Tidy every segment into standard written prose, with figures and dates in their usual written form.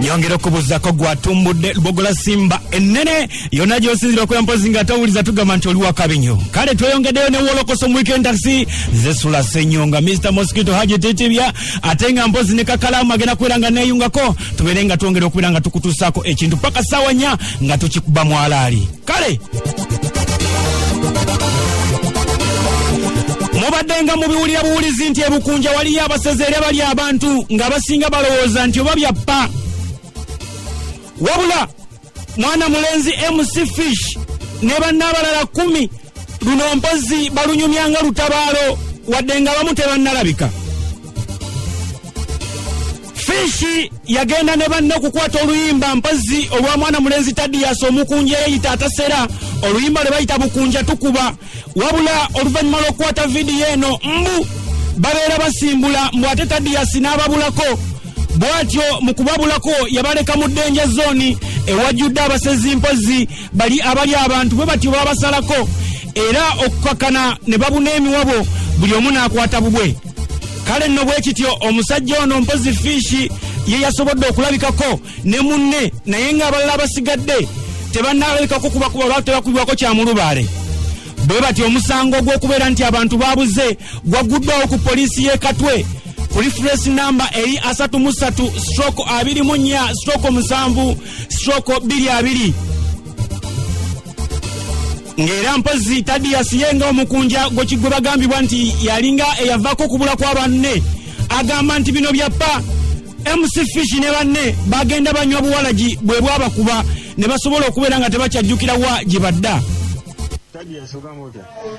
Yongera okubuzako gwatumbudde Lubogola Simba ennene yonna gy'osinzira okuba mpozi nga towuliza tugamba nti oli wakabinyo. Kale tweyongeddeyo ne Wolokoso mu Weekend Taxi Zesula Senyonga Mr. Mosquito Haji Titibya ate nga mpozi ne Kakalamu agenda kubeera nga neeyungako tubeere nga twongera okubeera nga tukutuusaako ekintu paka ssaawa 4 nga tukikuba mwalaali. Kale mubaddenga mubiwulira buwulizi nti ebukunja waliyo abasezeere bali abantu nga basinga balowooza nti oba byappa. Wabula mwana mulenzi MC Fish ne bannaabalala 10 luno mpozi balunyumyanga lutabaalo wadde nga bamu tebannalabika. Fish yagenda ne banne okukwata oluyimba mpozi olwa mwana mulenzi Tadias omukunja yeyita atasera oluyimba lwe bayita bukunja tukuba. Wabula oluvannyuma lw'okukwata vidiyo eno mbu babeera basimbula mbu ate Tadias n'ababulako. Bwatyo mu kubabulako yabaleka mu ddenja zooni ewajjudde abasezi mpozi abali abantu bwe batyo babasalako era okukakana ne babuna emiwabo buli omu n'akwata bubwe. Kale nno bwe kityo omusajja ono mpozi Fish ye yasobodde okulabikako ne munne naye ng'abalala basigadde tebannalabikako kuba tebakubibwako kyamulubaale. Bwe batyo omusango gw'okubeera nti abantu baabuze gwaguddwawo ku poliisi y'e Katwe ku reference number eri 33/24/7/22 ng'era mpozi Tadias yenga omukunja gwe bagambibwa nti yalinga eyavaako okubula kwa banne agamba nti bino byappa. MC Fish ne banne bagenda banywa buwalagi bwe bwabakuba ne basobola okubeera nga tebakyajjukira wa gye badda.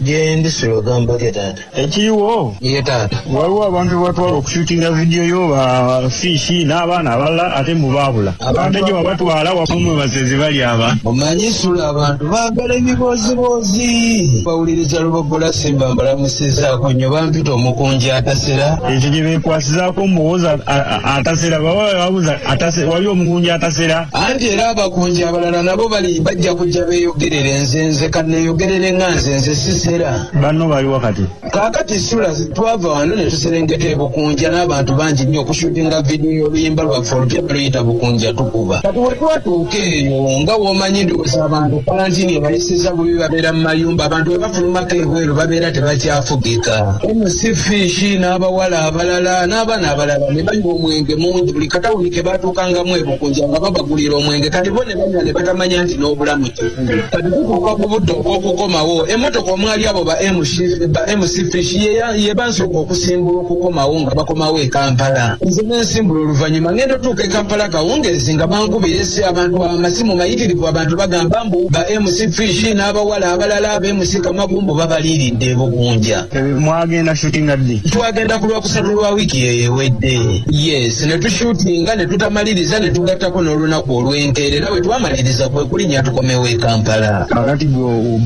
Jendi sogamba tata. Ekiriwo? Ye tata. Waliwo abantu batwala okushootinga vidiyo yo ba Fish n'abaana abalala ate mubabula. Abantu gye babatwala wafumwe basezi bali aba. Omanyi sula abantu baagala ebibozibozi. Bawuliriza Lubogola Simba mbalamusizaako nnyo bampita omukunja atasera. Ekyo gye beekwasizaako muwoza atasera babuza atasera wali omukunja atasera. Anti era abakunja abalala nabo bajja kujja beeyogerera enzenze kanneeyogerere nga nze sisera. Banno bali wakati. Kaakati sula twava wano ne tuserengeta ebukunja n'abantu bangi nnyo okushootinga vidiyo oluyimba lwaffe olupya baluyita bukunja tukuba. Kati we twatuuka eyo nga w'omanyi ndowooza abantu kalantini bayisiza bubi babeera mu mayumba abantu we bafulumako ebweru babeera tebakyafugika. MC Fish n'abawala abalala n'abaana abalala ne banywa omwenge mungi buli katawuni ke baatuukangamu ebukunja nga babagulira omwenge kati bo ne banywa ne batamanya nti n'obulamu kikulu. Kati tutuuka ku budde obw'okukomawo emmotoka omwali abo ba MC Fish ye bansooka okusimbula okukomawo nga bakomawo e Kampala. Nze n'ensimbula oluvannyuma ngenda otuuka e Kampala kawungeezi nga bankubira esi abantu amasimu mayitirivu abantu bagamba mbu ba MC Fish n'abawala abalala aba MC Kamagumbo babaliiridde ebukunja. Mwagenda shootinga ddi? Twagenda ku lwakusatu lwa wiiki ewedde. Yes, ne tushootinga ne tutamaliriza ne tugattako n'olunaku olw'enkeerera we twamaliriza kwe kulinnya tukomewo e Kampala. Kakati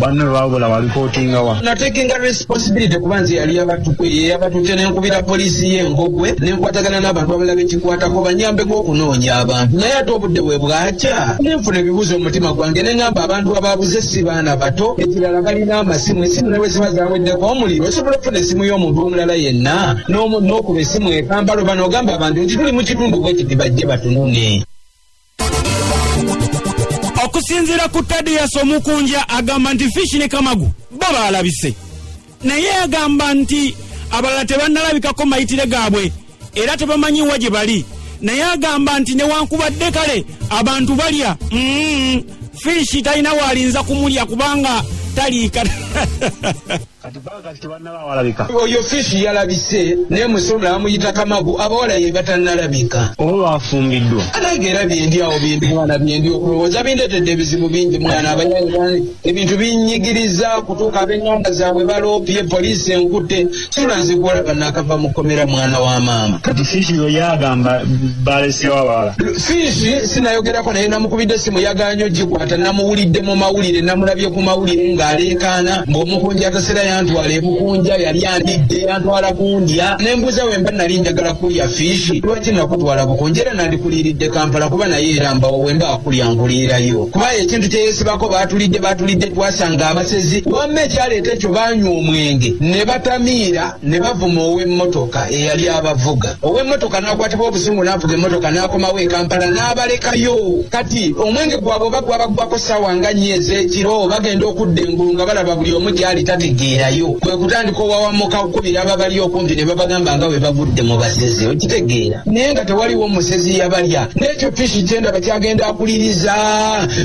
banne babula walipootinga wa? Natekinga responsibility kuba nze yali yabatute n'enkubira poliisi y'Engogwe n'enkwatagana n'abantu abalala bekikwatako banyambeko okunoonya abantu. Naye ate obudde bwe bwakya nenfuna ebibuuzo mu mutima gwange ne ngamba abantu ababuze si baana bato ekirala balina amasimu esimu nawe ziba zaweddeko omuliro osobola okufuna essimu y'omuntu omulala yenna n'okuba essimu e Kampala bano ogamba abantu nti tuli mu kitundu bwe kiti bajje batunune. Okusinziira ku Tadias omukunja agamba nti Fish ne Kamagu bo baalabise naye agamba nti abalala tebannalabikako mayitire gaabwe era tebamanyi wa gye bali naye agamba nti newankubadde kale abantu balya Fish talina waalinza kumulya kubanga taliika. Oyo Fish yalabise naye musobola amuyita Kamagu abawala ye batannalabika. Oba afumbiddwa. Anagera byendi awo mwana byendi okulowooza bindeetedde ebizibu bingi mwana abayayirani ebintu binyigiriza kutuuka ab'enganda zaabwe baloopye poliisi enkutte sula nzikola bannakava mu kkomera mwana wa maama. Kati Fish yo yagamba balesewo abawala. Fish sinayogerako naye namukubidde essimu yagaanyo gikwata namuwulidde mu mawulire namulabye ku mawulire ng'aleekaana ng'omukunja atasera yantwala ebukunja yali andidde yantwala kundya nembuuza wemba nali njagala kulya fishi lwaki nakutwala bukunja era nandikuliiridde Kampala kuba naye erambawo wemba akulya nkuliirayo kuba ekintu kyeyesibako batulidde twasanga abasezi wamma ekyaleeta ekyo banywa omwenge ne batamiira ne bavuma ow'emmotoka eyali abavuga ow'emmotoka n'akwatibwa obusungu n'avuga emmotoka n'akomawo e Kampala n'abalekayo kati omwenge gwabwe oba gwabagwako ssaawa nga nnyo ez'ekiro bagenda okudda engulu nga balaba buli omu gyali tategeerayo kwe kutandika owawamuka okukubira ababali okumpi ne babagamba nga bwe bagudde mu basezi okitegeera naye nga tewaliwo musezi yabalya n'ekyo fishi kyenda bakyagenda akuliriza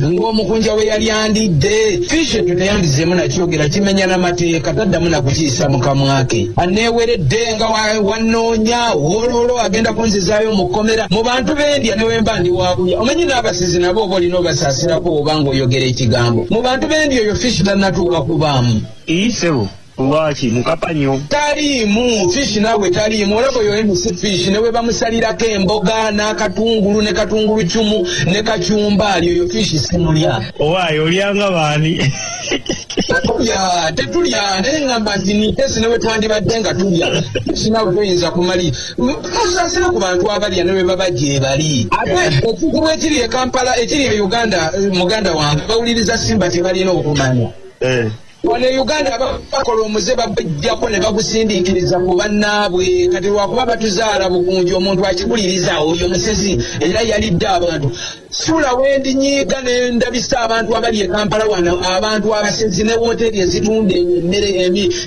ng'omukunja we yali andidde fishi ekyo teyandizeemu nakyogera kimenya n'amateeka taddamu nakukiisa mu kamwake aneeweredde nga wanoonya ololo agenda kunzizaayo mu kkomera mu bantu b'endya newemba ndi wakulya omanyi n'abasezi nabo oba olina obasaasirako oba ng'oyogera ekigambo mu bantu b'endya oyo fishi tannatuuka kubaamu isebo lwaki mukapanyo taliimu fishi naawe taliimu olaba oyo MC fishi newe bamusalirako emboga n'akatungulu ne katungulu cumu ne kacumbaali oyo fishi simulya owaayo olyanga baani tetulya naye ngamba nti nitesi newe twandibadde nga tulya fishi naawe toyinza kumali musaasira ku bantu abalya newe babajja ebali ate ekizibu ekiri e Kampala ekiri e Uganda muganda wange bawuliriza Simba tebalina okumanya wano e Uganda bakola omuze babajjako ne bagusindiikiriza ku bannaabwe kati lwakuba batuzaala bukunji omuntu akiguliriza oyo musezi era yalidde abantu sula wendi nyiiga ne ndabisa abantu abali e Kampala wano abantu abasezi ne wooteri ezitunda emmere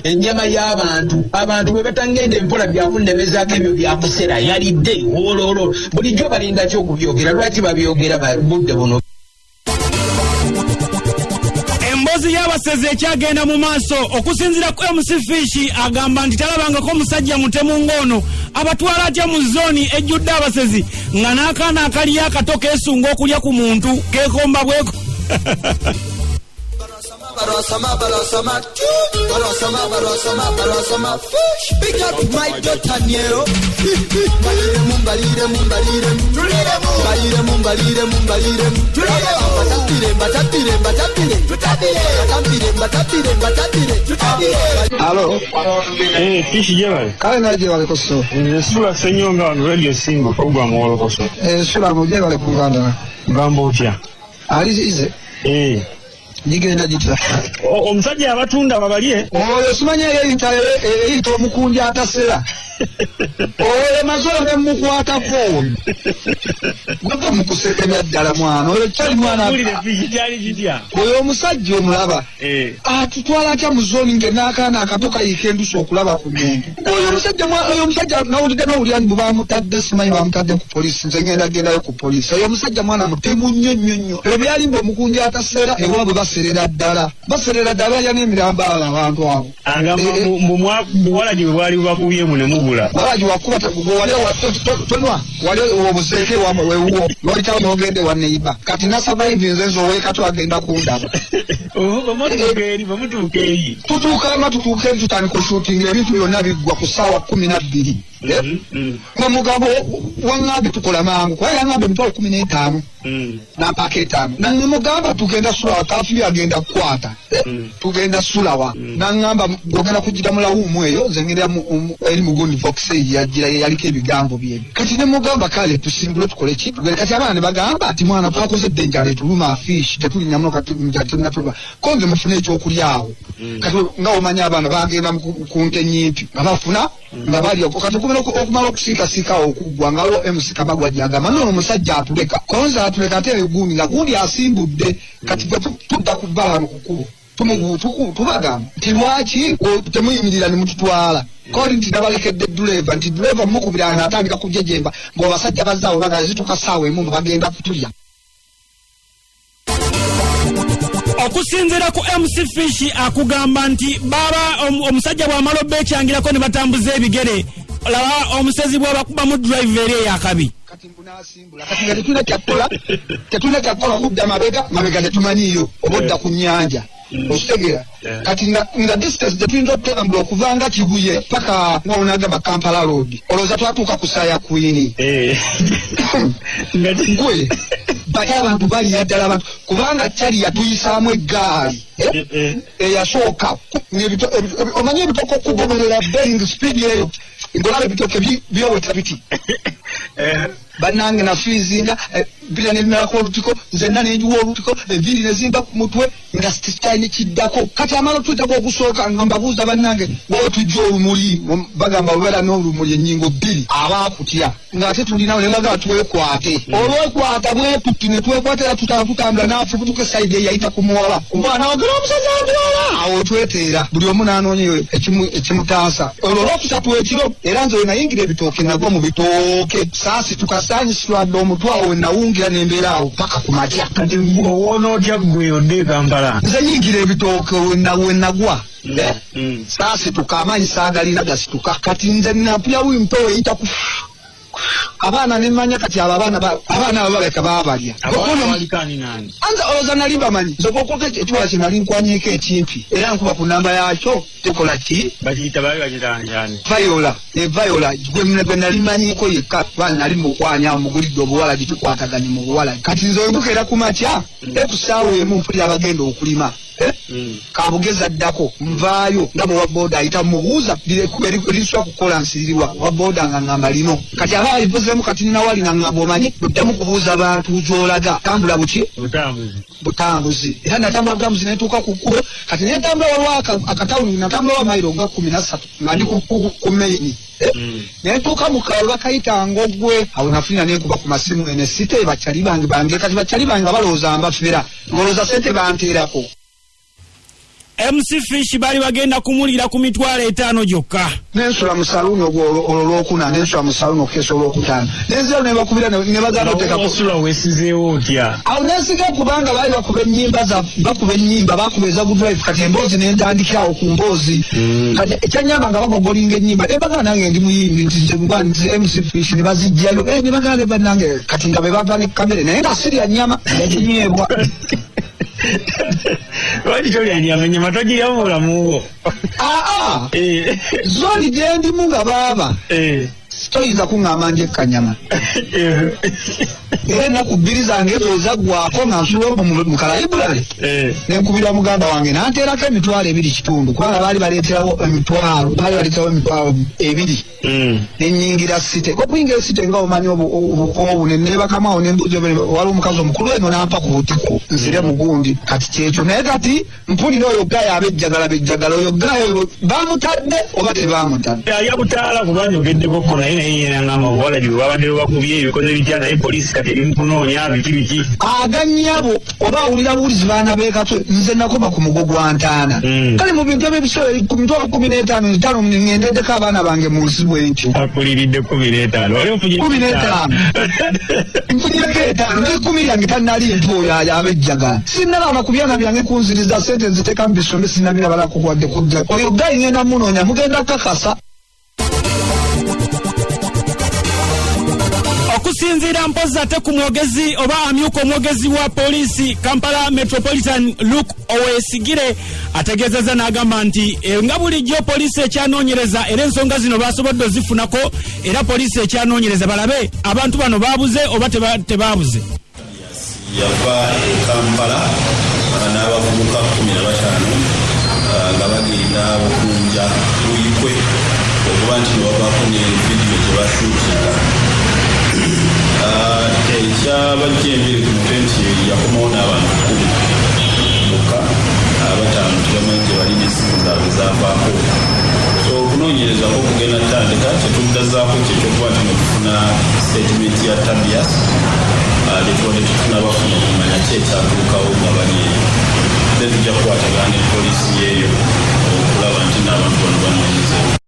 ennyama y'abantu abantu bwe batangenda empola byakunnemezaako ebyo byakusera yalidde ololo bulijjo balinda ky'okubyogera lwaki babyogera budde buno emboozi y'abasezi ekyagenda mu maaso okusinziira ku MC Fishi agamba nti talabangako omusajja mutemu ng'ono abatwala atya mu zooni ejjudde abasezi nga n'akaana akaliyo akato keesunga okulya ku muntu keekomba bweko Big up my daughter Nero. Mumbalire. Alo. Fishi jebale. Kale na jebale koso. Sula senyonga wano radio single program walo koso. Sula mo jebale kuganda. Gambo otya. Ali ize. Jigenda jita. Omusajja abatunda babalye. Oyo simanya eyita omukunja atasera. Oyo mazole mukwatako. Gwaka mukusekenya ddala mwana. Oyo kyali mwana. Oyo omusajja omulaba. Atutwala atya mu zooni ng'ennaakaana akatoka yikendusa okulaba ku muntu. Oyo omusajja nawulidde n'owulira nti bamutadde simanyi bamutadde ku poliisi nze gendayo ku poliisi. Oyo omusajja mwana mutemu nnyo. Ebyali omukunja atasera ewaabwe baserera ddala balya n'emirambo abantu abo. Agamba muwalagi bwe bwali bubakubyemu ne mubula. Walagi wakuba tonwa wali obuseeke wewuwo lwalitawo n'ogende wa neiba kati nasurvive nze nzowekato agenda kundaba. Bamutuuka eri. Tutuuka eri tutandika oshootinga ebintu byonna biggwa ku ssaawa 12. Nga mugabo waŋŋambe tukola mangu kuba yaŋŋambe emitwalo 15 n'apaaka 5 naŋŋamugamba tugenda sulawa kafiyu agenda kukwata tugenda sulawa naŋŋamba ogenda kugira mu lawumu eyo nze ngenda eri mugundi vox yagira yaliko ebigambo byebyo kati ne mugamba kale tusimbule tukole ki kati abaana ne bagamba nti mwana twakozedde enjala etuluma fishi tetulinnyamu katinatuluma konze mufune ekyokulyawo kati nga omanya abaana bagenda ku nte nnyimpi nga bafuna nga balya kati okumala okusiikasiikawo okuggwa ngawo MC Kabagwa gyagamba nono omusajja atuleka konze atuleka ate egundi nga gundi asimbudde kati tudda ku bbala mu kukulu tubagamba nti lwaki temuyimirira ne mututwala kodi nti nabalekedde duleeva nti duleeva mukubira n'atandika kujejemba ng'abasajja bazaawo bagala zituka ssaawa emu bagenda kutulya. okusinziira ku MC Fishi akugamba nti baba omusajja bw'amala obbeekyangirako ne batambuza ebigere laba omusezi bw'abakuba mu drive eri eyakabi kati mpunasimbula kati nga tetulina kyakola kudda mabega tetumanyiyo oba odda ku nnyanja okitegera kati nga distance tetuyinza okutambula okuvanga Kibuye paka ngaonagamba Kampala road olowooza twatuuka ku Saya Queen gwe bali abantu baliya ddala abantu kubanga kyali yatuyisaamu eggaali eyasooka omanyi ebitoko okugoberera bering speed eyo ngolaba ebitoke byoweta biti bannange nafiizinga bira nebimala olutiko nzenna nenjiwa olutiko enviiri nezimba ku mutwe nga sikyalina kiddako kati amala otuyitako okusooka nga mbabuuza bannange ngaotujja olumuli bagamba obeera n'olumuli ennyingo bbiri abaakutya ng'ate tulinawo ne bagamba twekwate olwekwata bwetutti ne twekwatera tutambula n'afubutuka esayidi eyayita ku muwala omwana wagera omusajja wandiwala awo tweteera buli omu n'anoonya ekimutaasa olwo olwokusatu ekiro era nze we nayingira ebitooke nagwa mu bitooke saasi tukasaanyisirwadde omutwawo we nawungira n'embeera awo paka ku matya kati owona otya gwe odde Kampala nze nyingira ebitooke we nagwa saasi tukamaanyi saagalina gasituka kati nze napulyawo mpewo eyita ku abaana nemanya kati abo abaana abo baleka baabalya anza olowooza nali bamanyi nzokokoka ekibala kye nali nkwanyeko ekimpi era nkuba ku namba yakyo tekola ki vayola gwe nali manyiko yekka kubanga nali mukwanya mugulidde obuwala gitukwataganye mu buwala kati nze obuka era ku makya ekusaawa emu mpulira abagenda okulima kabugezi addako nvaayo nga bwe wabooda ayita mubuuza erisobola kukola nsirirwa wabooda nga ngamba lino kati aba alivuzeemu kati ninawali nga ngamba omanyi buddamu kubuuza abantu gy'olaga tambula buki butambuzi era natambula butambuzi netuuka ku kkubo kati netambula waliwo akatawuni natambula wa mayiro nga 13 nga ndi ku maini netuuka mu kalalo bakayita Ngogwe awo nafunira nenkuba ku masimu ene site bakyali bange kati bakyali bange balowooza mbafera ngolowooza sente banteerako MC Fish bali bagenda kumulira ku mitwalo 5 gyokka nensula mu saluuni olwo lwokuna nensula mu saluuni okukeesa olwokutaano nenzero ne bakubira ne bagamba otekasula wesizeewo otya awo nensiga kubanga baali bakuba ennyimba bakubeza good life kati emboozi nentandikirawo ku mboozi kati ekyanyamba nga bagogolinga ennyimba ne bagamba nange ndi muyimbi nti MC Fish ne bazijjayo ne bagamba bannange kati nga be bava ne kamere naye nga sirya nnyama yakinywebwa lwaki tolyanyama ennyama togiryamu bulamuwo zoli gyendimu nga baaba toyinza kuŋŋamba nje ekkanyama era ennaku bbiri zange ezo ezaggwako nga nsula mu kalayibulale nenkubira muganda wange nanteerako emitwalo 2.5 kubanga baali baleeterawo emitwalo 2 nenyingira site okuyingira site nga omanyi obukoobu nenebakamawo nembuuza waliwo omukazi omukulu eno nampa ku butiko nsire mugundi kati kyekyo naye kati mpulira oyo gayo abejjagala oyo gayo bamutadde oba tebamutadde yabutaala kubanga ogeddeko ko naye nayeyerangamba obuwala gye babadde bakubye ebikoze bitya naye polisi kati erimukunoonya biki aganyabo oba awulira buwulizi baana beekatwe nze nakoma ku mugo gwa ntaana kale mu bintu ebyebisola 15 ngendeddeko abaana bange mu nsi bwentyo akuliridde 15 nfunyeko 5 nekumi yange tannali ntooyo abejjagala sinnalaba ku byana byange kunziriza sente nziteeka mu bisombe sinnabirabala kukwadde kujja oyo gayi ngenda munoonya mugenda kakasa okusinziira mpozi ate ku mwogezi oba amyuka omwogezi wa poliisi Kampala Metropolitan Luke Owesigire ategeezezza n'agamba nti nga bulijjo poliisi ekyanoonyereza era ensonga zino basobodde ozifunako era poliisi ekyanoonyereza balabe abantu bano baabuze oba tebaabuze yava e Kampala n'abavubuka 15 nga bagenda Bukunja Luyikwe okuba nti wavaako ne vidiyo gye bashuutinga ekyabajja embiri ku mutwe nti yakomawo n'abantu 10 bokka 5 tebamanyi gye bali n'essimu zaabwe zaavaako so okunoonyereza ko kugenda tandika kyetuddazaako kyekyokuba nti nokufuna statement ya Tabias tetubadde tutunabafuna okumanya ki ekyatuukawo nga bali eyo then tujja kukwatagana ne poliisi yeeyo okulaba nti n'abantu bano banoonyezeewo